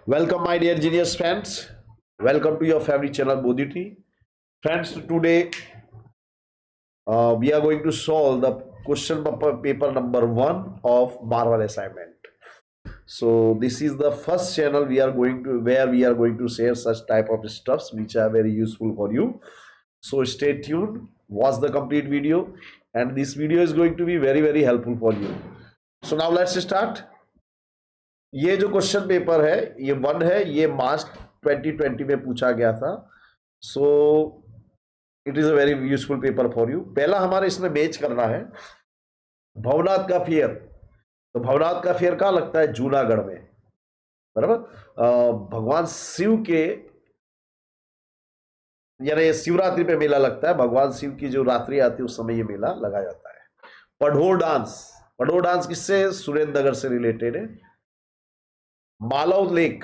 Welcome, my dear genius friends. Welcome to your favorite channel, Bodhiti. Friends, today we are going to solve the question paper number 1 of Marvel assignment. So this is the first channel we are going to where we are going to share such type of stuffs which are very useful for you. So stay tuned, watch the complete video, and this video is going to be very helpful for you. So now let's start. ये जो question paper है ये 1 है, ये मार्च 2020 में पूछा गया था. So it is a very useful paper for you. पहला हमारे इसमें मैच करना है भवनाथ का फेयर. तो भवनाथ का फेयर कहाँ लगता है? जूनागढ़ में, बराबर. भगवान शिव के यानी शिवरात्रि पे मेला लगता है. भगवान शिव की जो रात्रि आती है उस समय ये मेला लगाया जाता है. पढ़ोर डांस, पढ़ोर डांस किससे? सुरेंद्रनगर से रिलेटेड है. मालव लेक,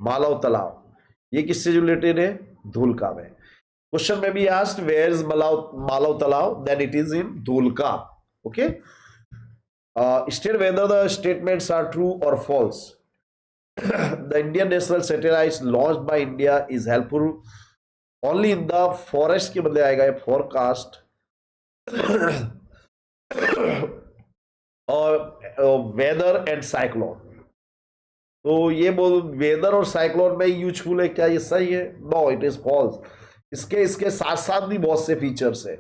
मालव तालाब, ये किससे रिलेटेड है? धूलका में. क्वेश्चन में भी asked where is Malav Talab, then it is in Dholka. Okay. State whether the statements are true और false. The Indian national satellite launched by India is helpful only in the forest के बदले आएगा फोरकास्ट और weather and cyclone. तो ये बोल weather और cyclone में यूजफुल है क्या? ये सही है? No, it is false. इसके साथ साथ भी बहुत से फीचर्स है,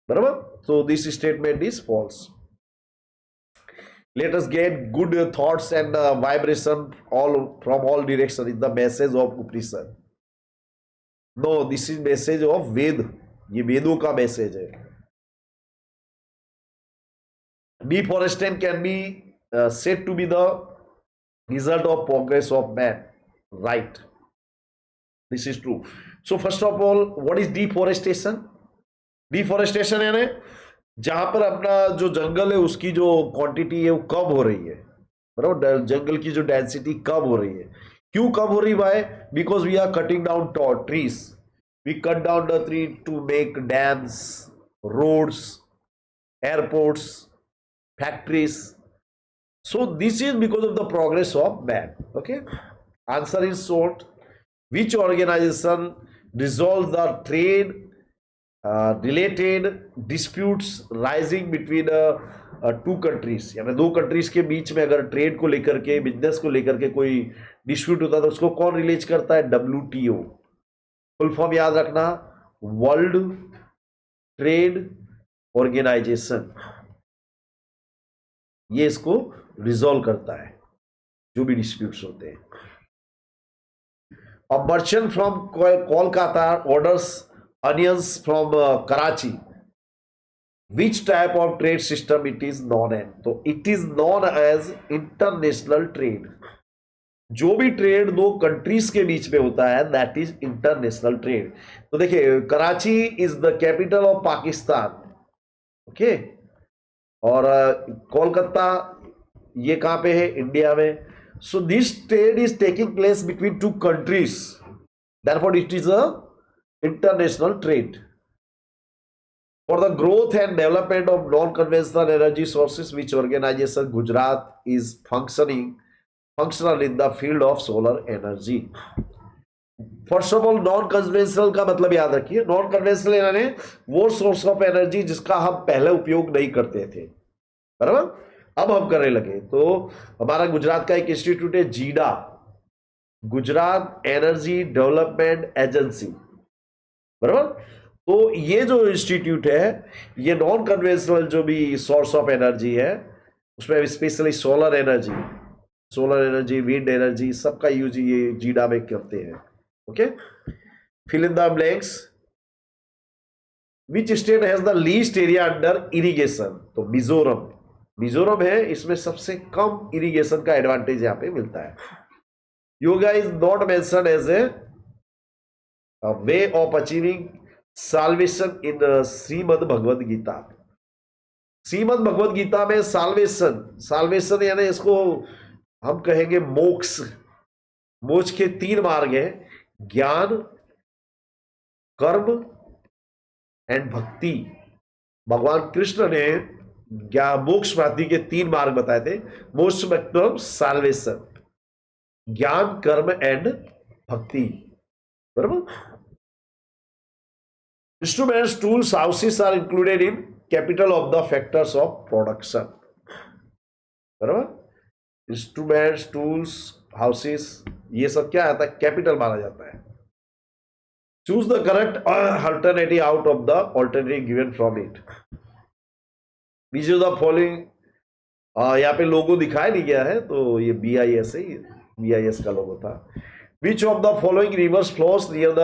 बराबर. तो this statement is false. Let us get good thoughts and vibration all from all direction in the message of Upanishad. No, this is message of Ved. ये वेदों का मैसेज है. Deforestation can be said to be the result of progress of man, right? This is true. So first of all, what is deforestation? Deforestation यानी जहां पर अपना जो जंगल है उसकी जो क्वांटिटी है वो कम हो रही है, बराबर. जंगल की जो डेंसिटी कम हो रही है. क्यों कम हो रही? Why? Because we are cutting down trees. We cut down the tree to make dams, roads, airports, factories. So this is because of the progress of man. Okay. Answer is short. Which organization resolves the trade related disputes rising between two countries? यानी दो countries के बीच में अगर trade को लेकर के, business को लेकर के कोई डिस्प्यूट होता है तो उसको कौन रिलीज करता है? WTO. फुल फॉर्म याद रखना, वर्ल्ड ट्रेड ऑर्गेनाइजेशन. ये इसको रिजॉल्व करता है जो भी डिस्प्यूट्स होते हैं. A merchant from Kolkata orders onions from Karachi. Which type of trade system it is known as? तो it is known as international trade. जो भी ट्रेड दो कंट्रीज के बीच में होता है दैट इज इंटरनेशनल ट्रेड. तो देखिए, Karachi is the capital of Pakistan. Okay. और कोलकाता ये कहां पे है? इंडिया में. So this trade is taking place between two countries, therefore it is a international trade. For the growth and development of non conventional energy sources which organization Gujarat is functional in the field of solar energy. First of all, non conventional का मतलब याद रखिए. Non conventional यानी वो source of energy जिसका हम पहले उपयोग नहीं करते थे, बराबर, अब हम करने लगे. तो हमारा गुजरात का एक इंस्टीट्यूट है जीडा, गुजरात एनर्जी डेवलपमेंट एजेंसी, बराबर. तो ये जो इंस्टीट्यूट है ये नॉन कन्वेंशनल जो भी सोर्स ऑफ एनर्जी है उसमें specially solar energy, wind energy, सबका यूज ये जीडा में करते हैं. Okay. Fill in the blanks. Which state has the least area under irrigation? तो मिजोरम है. इसमें सबसे कम इरिगेशन का एडवांटेज यहां पे मिलता है. Yoga is not mentioned as a way of achieving salvation in Shrimad Bhagavad Gita. Shrimad Bhagavad Gita में साल्वेशन यानी इसको हम कहेंगे मोक्ष. मोक्ष के 3 मार्ग हैं, ज्ञान, कर्म एंड भक्ति. भगवान कृष्ण ने मोक्ष प्राप्ति के 3 मार्ग बताए थे. मोक्ष मतलब साल्वेशन. ज्ञान, कर्म एंड भक्ति, बराबर। Instruments, tools, houses are included in capital of the factors of production, बराबर। इंस्ट्रूमेंट्स, टूल्स, हाउसेस, ये सब क्या आता है, कैपिटल माना जाता है। Choose the correct alternative out of the alternative given from it. Which of the following, यहाँ पे लोगो दिखाया नहीं गया है, तो ये BIS है, BIS का लोगो था। Which of the following rivers flows near the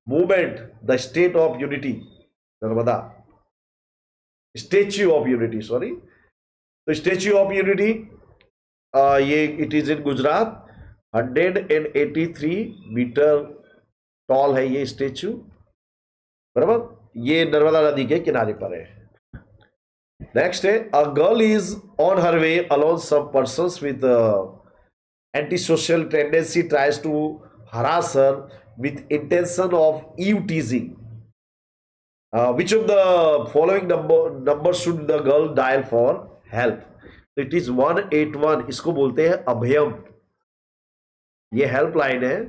movement the state of unity, Narmada, statue of unity, sorry. तो स्टेच्यू ऑफ यूनिटी, ये it is in Gujarat, 183 meter tall है ये स्टेच्यू, बराबर। ये नर्मदा नदी के किनारे पर है। नेक्स्ट है, a girl is on her way alone some persons with anti social tendency tries to harass her with intention of eve teasing. Which of the following number should the girl dial for help? तो it is 181, इसको बोलते हैं अभयम, ये helpline है।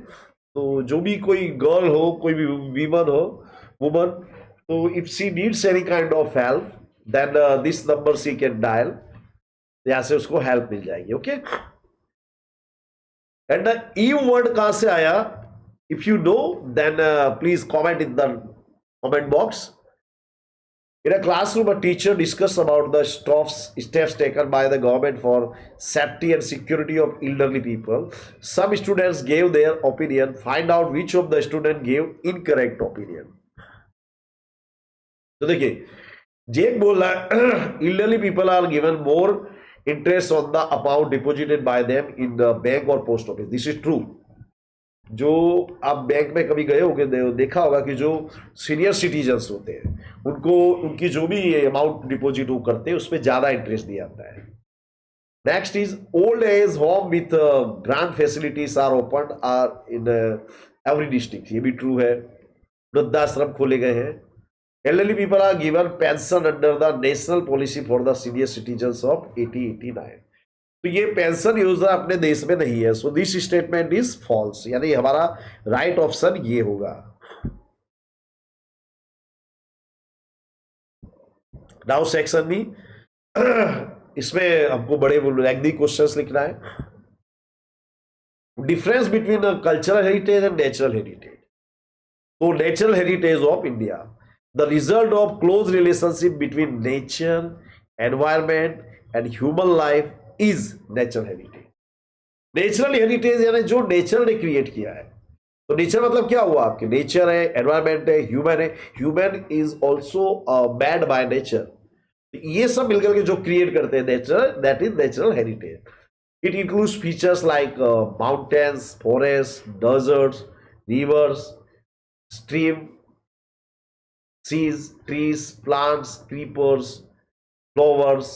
तो जो भी कोई गर्ल हो, कोई भी वुमन, तो if she needs any kind of help, then this number she can dial, यहां से उसको हेल्प मिल जाएगी, ओके। एंड ईव वर्ड कहां से आया? If you know then please comment in the comment box. In a classroom, a teacher discussed about the steps taken by the government for safety and security of elderly people. Some students gave their opinion. Find out which of the students gave incorrect opinion. तो देखिए, जेक बोल रहा है elderly people are given more interest on the amount deposited by them in the bank or post office. This is true. जो आप bank में कभी गए होंगे, देखा होगा कि जो सीनियर सिटीजन्स होते हैं उनको उनकी जो भी अमाउंट डिपॉजिट वो करते हैं उसमें ज्यादा इंटरेस्ट दिया जाता है। Next is old age home with grand facilities are open are in every district, ये भी ट्रू है। वृद्धाश्रम खोले गए हैं। Elderly people are given pension under the national policy for the senior citizens of 8089। तो ये पेंशन योजना अपने देश में नहीं है। So this statement is false, यानी हमारा राइट ऑप्शन ये होगा। नाउ सेक्शन बी, इसमें हमको बड़े लेंथी क्वेश्चंस लिखना है। Difference between cultural heritage and natural heritage. तो natural heritage of India, the result of close relationship between nature, environment and human life is natural heritage. Natural heritage यानी जो nature ने create किया है। तो nature मतलब क्या हुआ आपके, नेचर है, एनवायरमेंट है, ह्यूमन है। Human is also made by nature. ये सब मिलकर के जो क्रिएट करते हैं nature, that is natural heritage. It includes features like mountains, forest, deserts, rivers, stream, seas, trees, plants, creepers, flowers,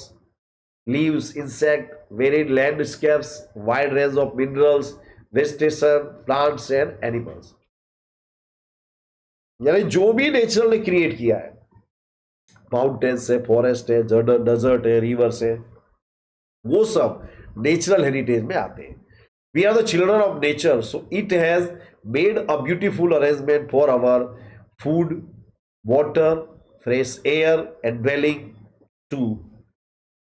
leaves, insect, varied landscapes, wide range of minerals, vegetation, plants and animals। यानी जो भी nature ने create किया है, mountains है, forest है, desert है, reverse है, वो सब नेचुरल हेरिटेज में आते हैं। We are the children of nature, so it has made a beautiful arrangement for our food, water, fresh air and dwelling to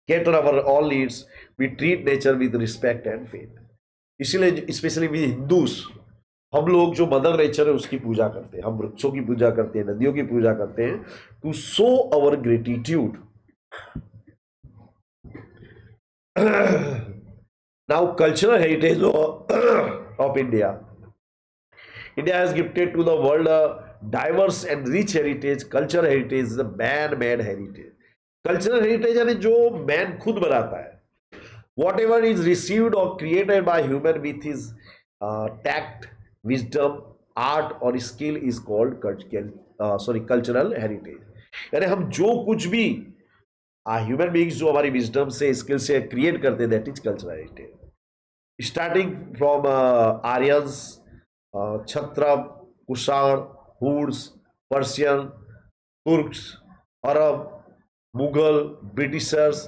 cater our all needs. We treat nature with respect and faith. इसीलिए specially भी Hindus, हम लोग जो mother nature है उसकी पूजा करते हैं, हम वृक्षों की पूजा करते हैं, नदियों की पूजा करते हैं, to show our gratitude. Now cultural heritage of India. India has gifted to the world a diverse and rich heritage. Cultural heritage is a man-made heritage. Cultural heritage यानी जो man खुद बनाता है। Whatever is received or created by human with his tact, wisdom, art or skill is called cultural heritage। यानी हम जो कुछ भी ह्यूमन बीइंग्स जो हमारी विजडम से, स्किल से क्रिएट करते हैं, that is cultural heritage. Starting from Aryans, Chhatrap, Kushan, Huns, Persian, Turks, Arab, Mughal, Britishers,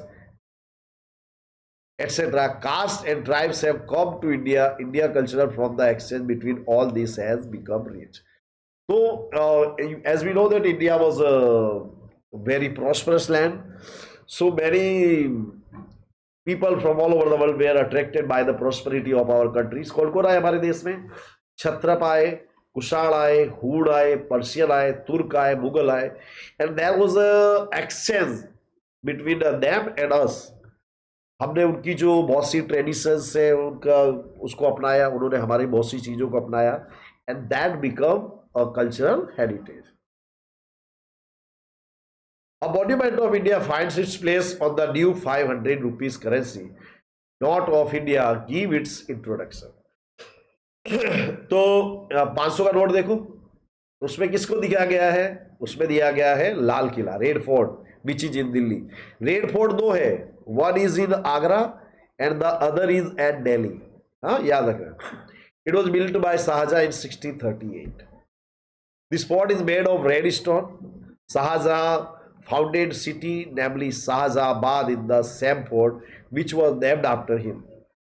etc. Caste and tribes have come to India. India culture from the exchange between all this has become rich. So, as we know that India was a very prosperous land, so many people from all over the world were attracted by the prosperity of our countries. कौन कौन आए हमारे देश में? क्षत्रप आए, कुषाण आए, hood आए, Persian आए, तुर्क आए, मुगल आए, and there was a exchange between them and us. हमने उनकी जो बहुत सी ट्रेडिशंस है उनका उसको अपनाया, उन्होंने हमारी बहुत सी चीजों को अपनाया, and that become a cultural heritage. A monument of India finds its place on the new 500 rupees currency note of India give its introduction. तो 500 का नोट देखो, उसमें किसको दिखाया गया है? उसमें दिया गया है Lal Qila, red fort, which is in Delhi. Red fort दो है, one is in Agra and the other is at Delhi. हाँ, याद रखना. It was built by Shahjahan in 1638. This fort is made of red stone. Shahjahan founded city namely Shahjahabad in the same fort which was named after him.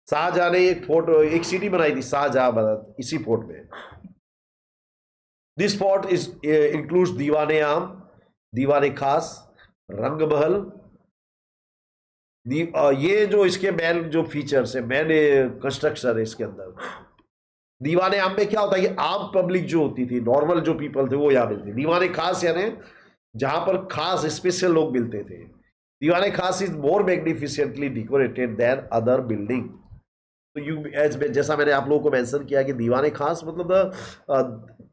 Shah Jahan ने एक fort, एक city बनाई थी शाहजहाबाद, इसी fort में. दिस फोर्ट इज इंक्लूड्स दीवाने आम, दीवाने खास, रंग महल. ये जो इसके मेन जो फीचर्स है, मेन कंस्ट्रक्शन है इसके अंदर. दीवाने आम में क्या होता है कि आम पब्लिक जो होती थी, नॉर्मल जो पीपल थे वो यहाँ मिलते. दीवाने खास यानी जहां पर खास स्पेशल लोग मिलते थे. Diwane Khas is more magnificently decorated than other building. तो यू एज जैसा मैंने आप लोगों को मेंशन किया कि दीवाने खास मतलब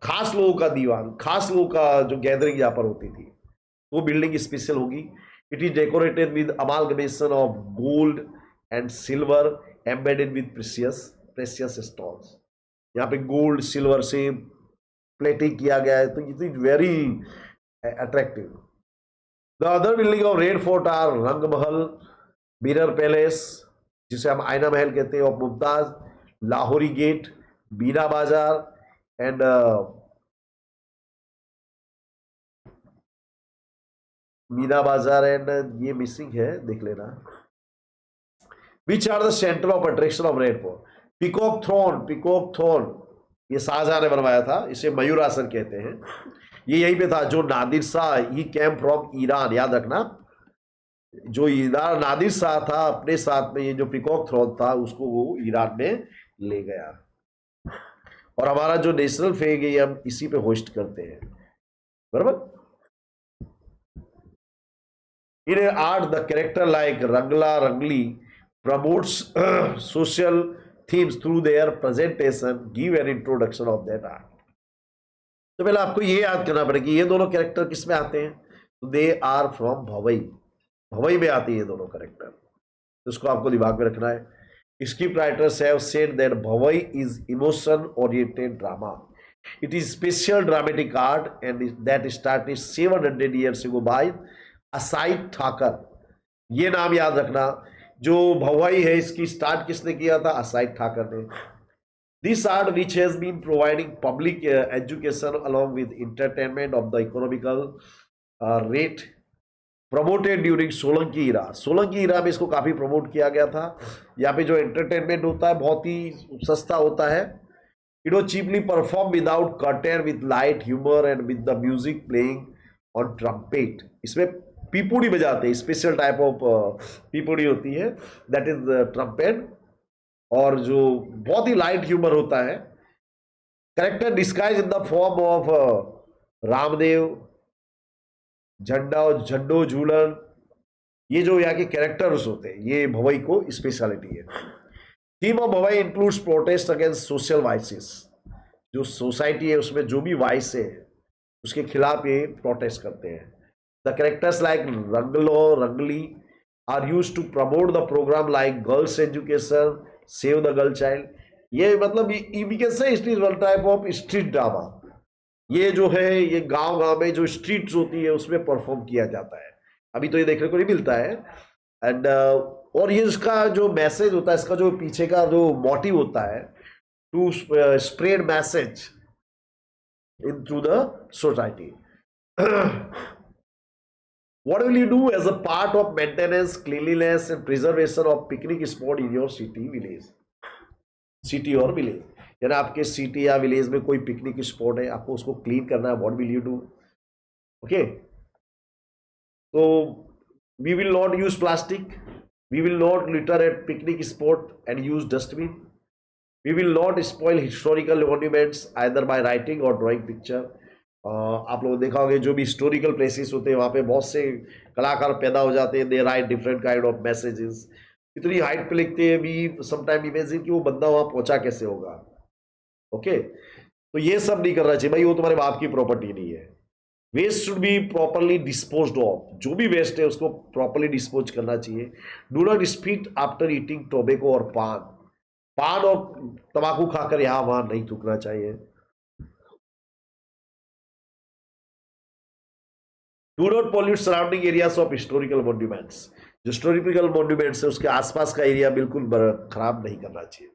खास लोगों का दीवान, खास लोगों का जो गैदरिंग यहाँ पर होती थी, वो बिल्डिंग स्पेशल होगी. It is decorated with amalgamation of gold and silver embedded with precious stones. यहाँ पे गोल्ड सिल्वर से प्लेटिंग किया गया है, तो it is very attractive. The other building of Red Fort are Rang Mahal, Mirror Palace, जिसे हम आईना महल कहते हैं, ऑफ मुमताज, लाहौरी गेट, बीना बाजार एंड मीना बाजार एंड ये मिसिंग है, देख लेना. Which are the center of attraction of Red Fort? Peacock Throne, Peacock Throne ये शाहजहां ने बनवाया था, इसे मयूर आसन कहते हैं. ये यहीं पे था. जो नादिर शाह, ही केम फ्रॉम ईरान, याद रखना. जो ईरान नादिर शाह था, अपने साथ में ये जो पिकॉक थ्रोन था उसको वो ईरान में ले गया. और हमारा जो नेशनल फ्लैग है हम इसी पे होस्ट करते हैं, बराबर. In art the character like Rangla Rangli promotes social themes through their presentation give an introduction of that art. तो पहले आपको ये याद करना पड़ेगा कि ये दोनों कैरेक्टर किस में आते हैं. तो they are from Bhavai, Bhavai में आते हैं ये दोनों कैरेक्टर. तो इसको आपको दिमाग में रखना है. Script writers have said that Bhavai is emotion oriented drama. It is special dramatic art and that started 700 years ago by Asaita Thakar. ये नाम याद रखना. जो भवाई है इसकी स्टार्ट किसने किया था? असाइद ठाकर ने. This art which has been providing public education along with entertainment of the economical rate promoted during Solanki era. Solanki era में इसको काफी प्रमोट किया गया था. यहाँ पे जो एंटरटेनमेंट होता है बहुत ही सस्ता होता है. It was cheaply perform without curtain with light humour and with the music playing on trumpet. इसमें पीपुड़ी बजाते हैं, स्पेशल टाइप ऑफ पीपुड़ी होती है, दैट इज ट्रम्पेट. और जो बहुत ही लाइट ह्यूमर होता है. Character disguise in the form of Ramdev, झंडा और झंडो झूलन. ये जो यहाँ के कैरेक्टर्स होते हैं ये भवई को स्पेशलिटी है. Theme of Bhavai includes protest against social vices. जो सोसाइटी है उसमें जो भी वाइस है उसके खिलाफ ये प्रोटेस्ट करते हैं. The characters like Ranglo, Rangli are used to promote the program like girls education, save the girl child. ये मतलब we can say it is one type of street drama. ये जो है ये गांव में जो स्ट्रीट्स होती है उसमें परफॉर्म किया जाता है. अभी तो ये देखने को नहीं मिलता है. एंड और ये इसका जो मैसेज होता है, इसका जो पीछे का जो मोटिव होता है, to spread message in through the society. What will you do as a part of maintenance, cleanliness and preservation of picnic spot in your city, village? City और विलेज, यानी आपके सिटी या विलेज में कोई picnic spot है, आपको उसको clean करना है, what will you do? Okay, तो we will not use plastic, we will not litter at picnic spot and use dustbin, we will not spoil historical monuments either by writing और drawing picture. आप लोगों ने देखा होगा जो भी historical places होते हैं वहाँ पे बहुत से कलाकार पैदा हो जाते हैं, they write different kind of messages, इतनी हाइट पे लिखते हैं, वी समटाइम इमेजिन कि वो बंदा वहाँ पहुंचा कैसे होगा। ओके, तो ये सब नहीं करना चाहिए भाई, वो तुम्हारे बाप की प्रॉपर्टी नहीं है। Waste should be properly disposed of, जो भी वेस्ट है उसको प्रॉपरली डिस्पोज करना चाहिए। Do not spit after eating tobacco और पान, पान और तंबाकू खाकर यहां वहां नहीं थूकना चाहिए। Do not pollute surrounding areas of historical monuments, जो हिस्टोरिकल मॉन्यूमेंट्स है उसके आसपास का एरिया बिल्कुल खराब नहीं करना चाहिए।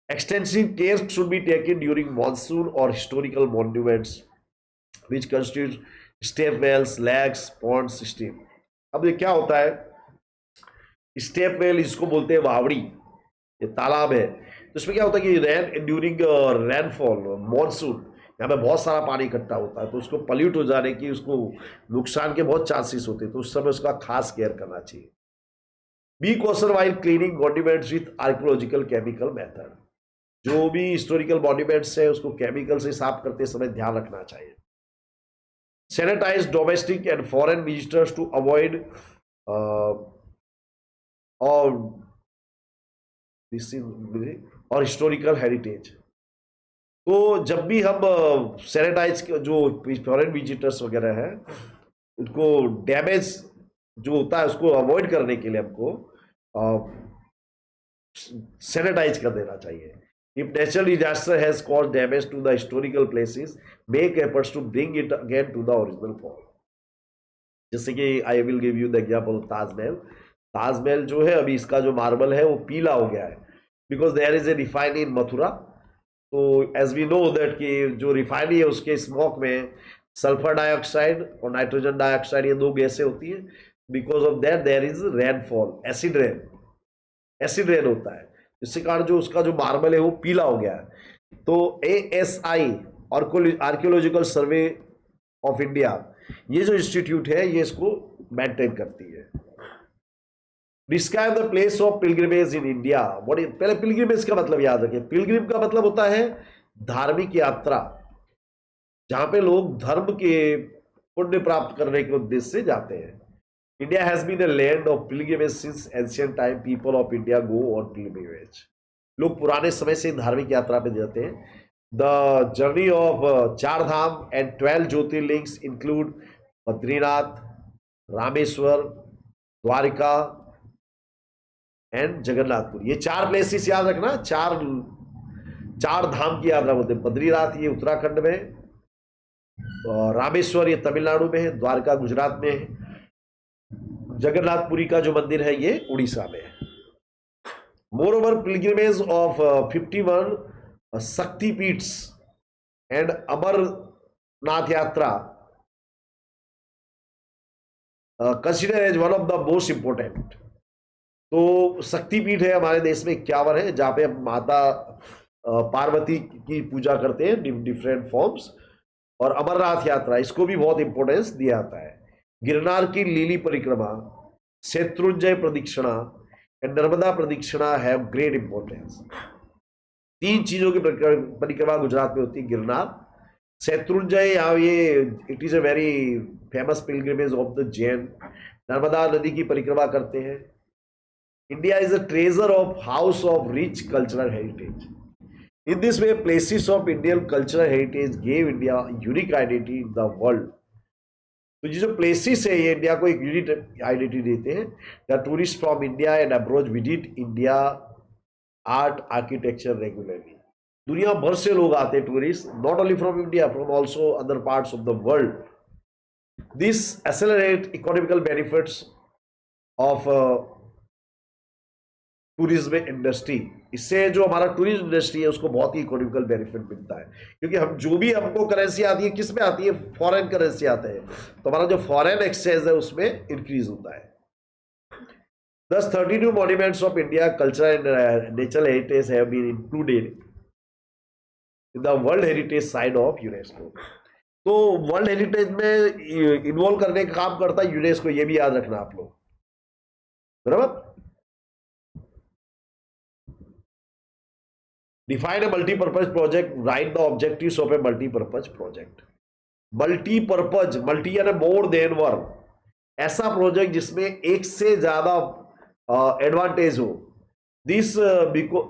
Extensive care should be taken during monsoon और historical monuments which constitute step wells, lakes, ponds, stream. अब ये क्या होता है, स्टेप वेल इसको बोलते हैं वावड़ी, ये तालाब है, तो इसमें क्या होता है कि रेन ड्यूरिंग रेनफॉल मॉनसून यहाँ पे बहुत सारा पानी इकट्ठा होता है, तो उसको पल्यूट हो जाने की, उसको नुकसान के बहुत चांसेस होते हैं, तो उस समय उसका खास केयर करना चाहिए। बी कॉशन while cleaning monuments with archaeological chemical method, जो भी हिस्टोरिकल मॉन्यूमेंट्स है उसको केमिकल से साफ करते समय ध्यान रखना चाहिए। Sanitize domestic and foreign visitors to avoid और हिस्टोरिकल हेरिटेज। तो जब भी हम सैनिटाइज जो फॉरेन विजिटर्स वगैरह हैं उनको डैमेज जो होता है उसको अवॉइड करने के लिए हमको सैनिटाइज कर देना चाहिए। If natural disaster has caused damage to the historical places, make efforts to bring it again to the original form. जैसे कि I will give you the example of Taj Mahal. Taj Mahal जो है अभी इसका जो मार्बल है वो पीला हो गया है, because there is a refinery in Mathura. तो एज वी नो दैट कि जो रिफाइनरी है उसके स्मोक में सल्फर डाइऑक्साइड और नाइट्रोजन डाइऑक्साइड ये दो गैसें होती है, because of that there is rainfall, acid rain, acid rain होता है, जिसके कारण जो उसका जो मार्बल है वो पीला हो गया है। तो ASI archaeological survey of India, ये जो इंस्टीट्यूट है ये इसको मेंटेन करती है। Describe the place of pilgrimage in India. पहले पिलग्रिमेज का मतलब याद रखें, पिलग्रिम का मतलब होता है धार्मिक यात्रा, जहां पे लोग धर्म के पुण्य प्राप्त करने के उद्देश्य से जाते हैं। India has been a land of pilgrimage since ancient time, people of India go on pilgrimage. लोग पुराने समय से धार्मिक यात्रा पे जाते हैं। The journey of Char Dham and 12 jyotirlings include Badrinath, Rameshwar, Dwarika and Jagannathpur. ये चार प्लेसेस याद रखना, चार धाम की यात्रा बोलते हैं। बद्रीनाथ ये उत्तराखंड में, रामेश्वर ये तमिलनाडु में है, द्वारका गुजरात में है, जगन्नाथपुरी का जो मंदिर है ये उड़ीसा में है। Moreover pilgrimage of 51 shaktipeeths and Amarnath Yatra consider as one of the most important. तो शक्तिपीठ है हमारे देश में 51 है, जहां पे हम माता पार्वती की पूजा करते हैं डिफरेंट फॉर्म्स। और अमरनाथ यात्रा इसको भी बहुत इंपॉर्टेंस दिया जाता है। गिरनार की लीली परिक्रमा, शत्रुंजय प्रदक्षिणा एंड नर्मदा प्रदक्षिणा हैव ग्रेट इंपॉर्टेंस। 3 चीजों की परिक्रमा गुजरात में होती है, गिरनार, शत्रुंजय, यहाँ ये it is a very famous pilgrimage of the Jain, Narmada नदी की परिक्रमा करते हैं। India is a treasure of house of rich cultural heritage. In this way, places of Indian cultural heritage gave India unique identity in the world. तो ये जो places है ये इंडिया को एक यूनिक आइडेंटिटी देते हैं। The tourists from India and abroad visit India art architecture regularly. दुनिया भर से लोग आते हैं tourist, not only from India, from also other parts of the world. This accelerate economical benefits of tourism industry, इससे जो हमारा टूरिज्म इंडस्ट्री है उसको बहुत ही इकोनॉमिकल बेनिफिट मिलता है, क्योंकि हम जो भी हमको करेंसी आती है किस में आती है, फॉरेन करेंसी आता है, तो हमारा जो फॉरेन एक्सचेंज है उसमें इंक्रीज होता है। Thus, 32 monuments of India cultural and natural heritage have been included in the World Heritage Site of UNESCO. तो वर्ल्ड हेरिटेज में इन्वॉल्व करने का काम करता है यूनेस्को, ये भी याद रखना आप लोग, बराबर। Define a multipurpose project, right the objectives of A multipurpose project. Multipurpose, multi यानी मोर देन वन, ऐसा प्रोजेक्ट जिसमें एक से ज्यादा एडवांटेज हो। This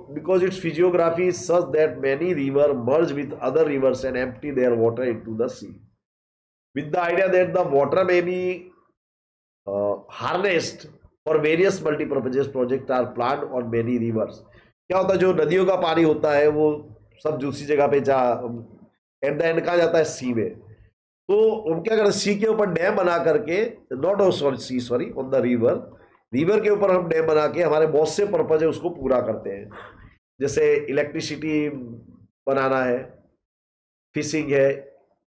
because its physiography is such that many rivers merge with other rivers and empty their water into the sea, with the idea that the water may be harnessed for various multi-purpose projects are planned on many rivers. क्या होता है, जो नदियों का पानी होता है वो सब दूसरी जगह पे जा एट द एंड कहा जाता है सी में, तो हम क्या करते हैं सी के ऊपर डैम बना करके, not sorry on the river के ऊपर हम डैम बना के हमारे बहुत से पर्पज है उसको पूरा करते हैं, जैसे इलेक्ट्रिसिटी बनाना है, फिशिंग है,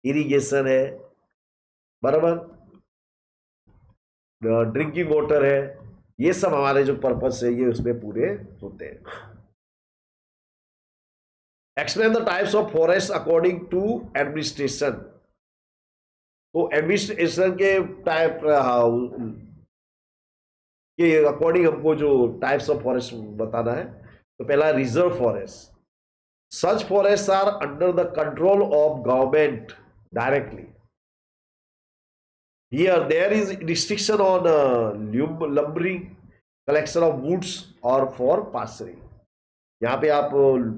इरिगेशन है, बराबर, ड्रिंकिंग वाटर है, ये सब हमारे जो पर्पज है ये उसमें पूरे होते हैं। Explain the types of forest according to administration. तो एडमिनिस्ट्रेशन के टाइप के अकॉर्डिंग हमको जो टाइप्स ऑफ फॉरेस्ट बताना है, तो पहला reserve forest. Such forest are under the control of government directly. Here there is restriction on lumbering, collection of woods और फॉर पासरिंग। यहाँ पे आप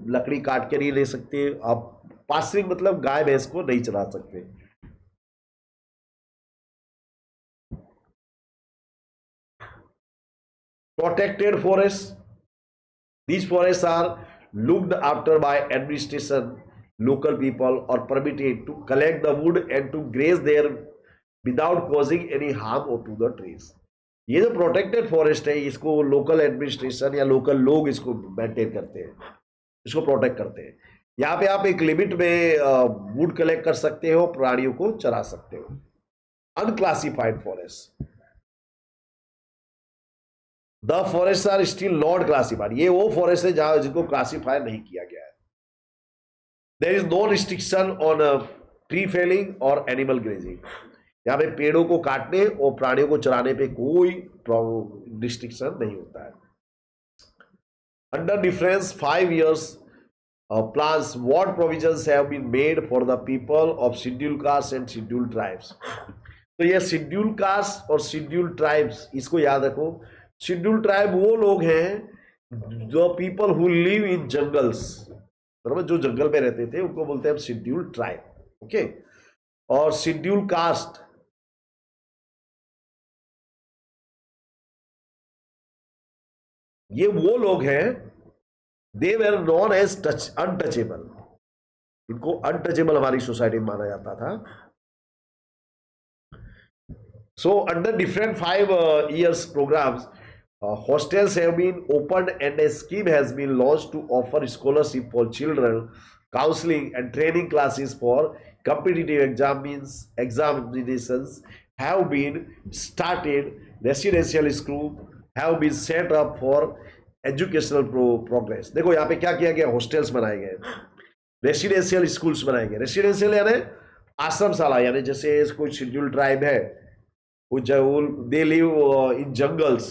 लकड़ी काट के नहीं ले सकते, आप पासरिंग मतलब गाय भैंस को नहीं चला सकते। Protected forests, these forests are looked after by administration, local people or permitted to collect the wood and to graze there without causing any harm to the trees. ये जो प्रोटेक्टेड फॉरेस्ट है इसको लोकल एडमिनिस्ट्रेशन या local लोग इसको maintain करते हैं, इसको प्रोटेक्ट करते हैं। यहाँ पे आप एक लिमिट में वुड कलेक्ट कर सकते हो, प्राणियों को चरा सकते हो। Unclassified forest, the forest are still not classified, ये वो फॉरेस्ट है जहां जिनको क्लासिफाई नहीं किया गया है। There is no restriction on tree felling और एनिमल ग्रेजिंग, यहाँ पे पेड़ों को काटने और प्राणियों को चराने पे कोई रिस्ट्रिक्शन नहीं होता है। Under difference 5 years plans, what provisions have been made for the people of scheduled castes and scheduled tribes? तो ये शेड्यूल कास्ट और शेड्यूल ट्राइब्स, इसको याद रखो। शेड्यूल ट्राइब वो लोग हैं जो people who live in jungles, बराबर, जो जंगल में रहते थे उनको बोलते हैं शेड्यूल ट्राइब, ओके। और शेड्यूल कास्ट ये वो लोग हैं, they were known as untouchable, इनको अनटचेबल हमारी सोसाइटी में माना जाता था। So under different 5 years programs, hostels have been opened and a scheme has been launched to offer scholarship for children, counseling and training classes for competitive examinations have been started. Residential school have been set up for educational progress. देखो यहाँ पे क्या किया गया, hostels बनाए गए, residential schools बनाए गए। रेसिडेंशियल यानी आश्रमशाला, यानी जैसे कोई शेड्यूल ट्राइब है दे लिव इन जंगल्स,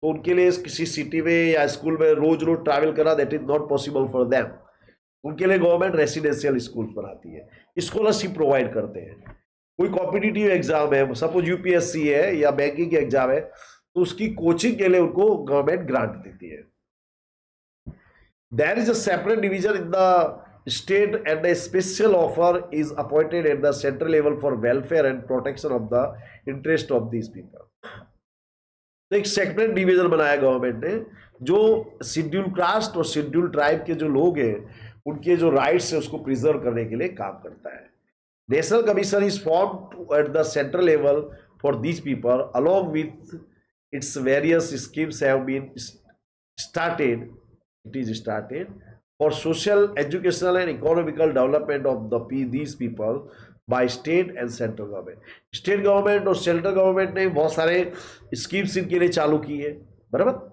तो उनके लिए किसी सिटी में या स्कूल में रोज रोज ट्रैवल करना that is not possible for them. उनके लिए गवर्नमेंट रेसिडेंशियल स्कूल बनाती है, स्कॉलरशिप प्रोवाइड करते हैं। कोई कॉम्पिटिटिव एग्जाम है, सपोज यूपीएससी है या बैंकिंग के एग्जाम है, तो उसकी कोचिंग के लिए उनको गवर्नमेंट ग्रांट देती है। There is a separate division in the state and a special offer is appointed at the central level for welfare and protection of the interest of these people. तो एक separate division बनाया government ने, जो schedule caste और schedule tribe के जो लोग हैं उनके जो राइट्स है उसको प्रिजर्व करने के लिए काम करता है। National commission is formed at the central level for these people, along with its various schemes have been started, it is started for social, educational and economical development of these people by state and central government. State government और central government ने बहुत सारे schemes इनके लिए चालू की है, बराबर।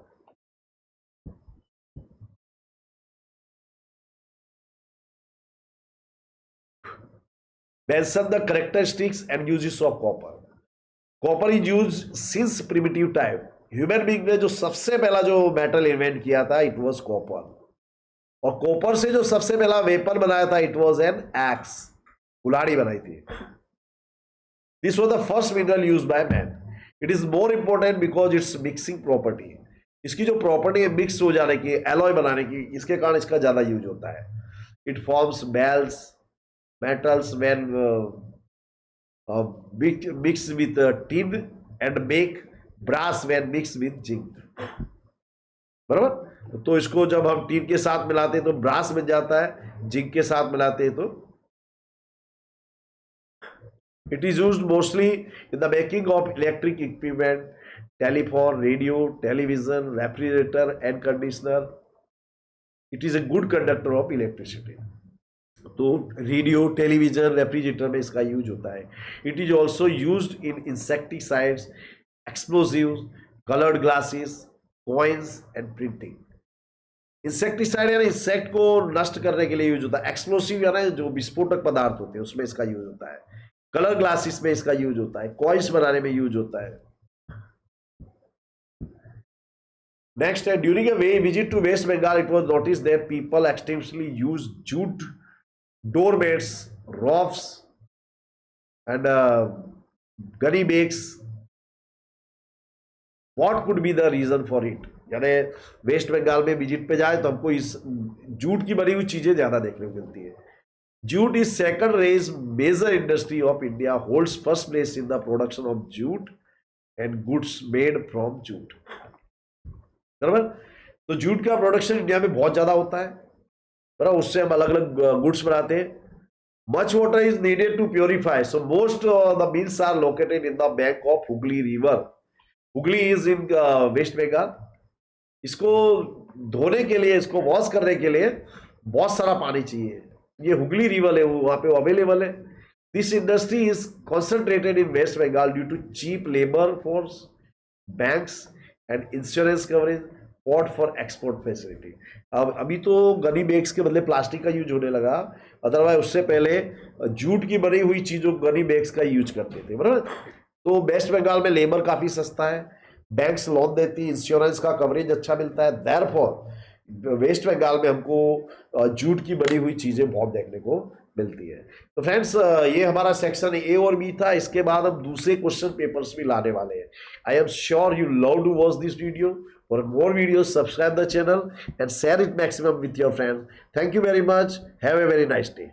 Mention the characteristics and uses of copper. Copper is used since primitive time. Human being ने जो सबसे पहला जो मेटल इन्वेंट किया था इट वाज कॉपर, और कॉपर से जो सबसे पहला वेपन बनाया था इट वाज एन एक्स, कुल्हाड़ी बनाई थी। This was the first mineral used by man. It is more important because it's mixing property. इसकी जो प्रॉपर्टी है मिक्स हो जाने की, एलॉय बनाने की, इसके कारण इसका ज्यादा यूज होता है। It forms bells metals when mixed with tin and make brass when mixed with zinc, बराबर। तो इसको जब हम टीन के साथ मिलाते हैं तो ब्रास बन जाता है, जिंक के साथ मिलाते हैं तो it is used mostly in the making of electric equipment, telephone, radio, television, refrigerator, air conditioner. It is a good conductor of electricity. तो रेडियो, टेलीविजन, रेफ्रिजरेटर में इसका यूज होता है। It is also used in insecticides, explosives, coloured glasses, coins and printing. Insecticide यानी insect को नष्ट करने के लिए यूज होता है। एक्सप्लोसिव यानी जो विस्फोटक पदार्थ होते हैं उसमें इसका यूज होता है। कलर ग्लासेस में इसका यूज होता है। कॉइन्स बनाने में यूज होता है। नेक्स्ट है, during a visit to West Bengal it was notice that people extensively use jute doormats, roofs and gunny bags. What could be the reason for it? यानी वेस्ट बंगाल में विजिट पे जाए तो हमको इस जूट की बनी हुई चीजें ज्यादा देखने को मिलती है। Jute is second rage major industry of India, holds first place in the production of jute and goods made from jute, बराबर। तो जूट का प्रोडक्शन इंडिया में बहुत ज्यादा होता है, बराबर। उससे हम अलग अलग गुड्स बनाते हैं। Much water is needed to purify, so most the mills are located in the bank of Hooghly river. Hooghly is in West Bengal. इसको धोने के लिए, इसको वॉश करने के लिए बहुत सारा पानी चाहिए। ये हुगली रिवर है, वहां पे अवेलेबल है। This industry is concentrated in West Bengal due to cheap labour force, banks and insurance coverage, port for export facility. अब अभी तो गनी बैग्स के बदले प्लास्टिक का यूज होने लगा, अदरवाइज उससे पहले जूट की बनी हुई चीजों गनी बैग्स का यूज करते थे, बराबर। तो वेस्ट बंगाल में लेबर काफी सस्ता है, बैंक्स लोन देती, इंश्योरेंस का कवरेज अच्छा मिलता है। देयरफॉर वेस्ट बंगाल में हमको जूट की बनी हुई चीजें बहुत देखने को मिलती है। तो फ्रेंड्स, ये हमारा सेक्शन ए और बी था। इसके बाद हम दूसरे क्वेश्चन पेपर्स भी लाने वाले हैं। I am sure you love to watch this video. For more videos, subscribe the channel and share it maximum with your friends. Thank you very much. Have a very nice day.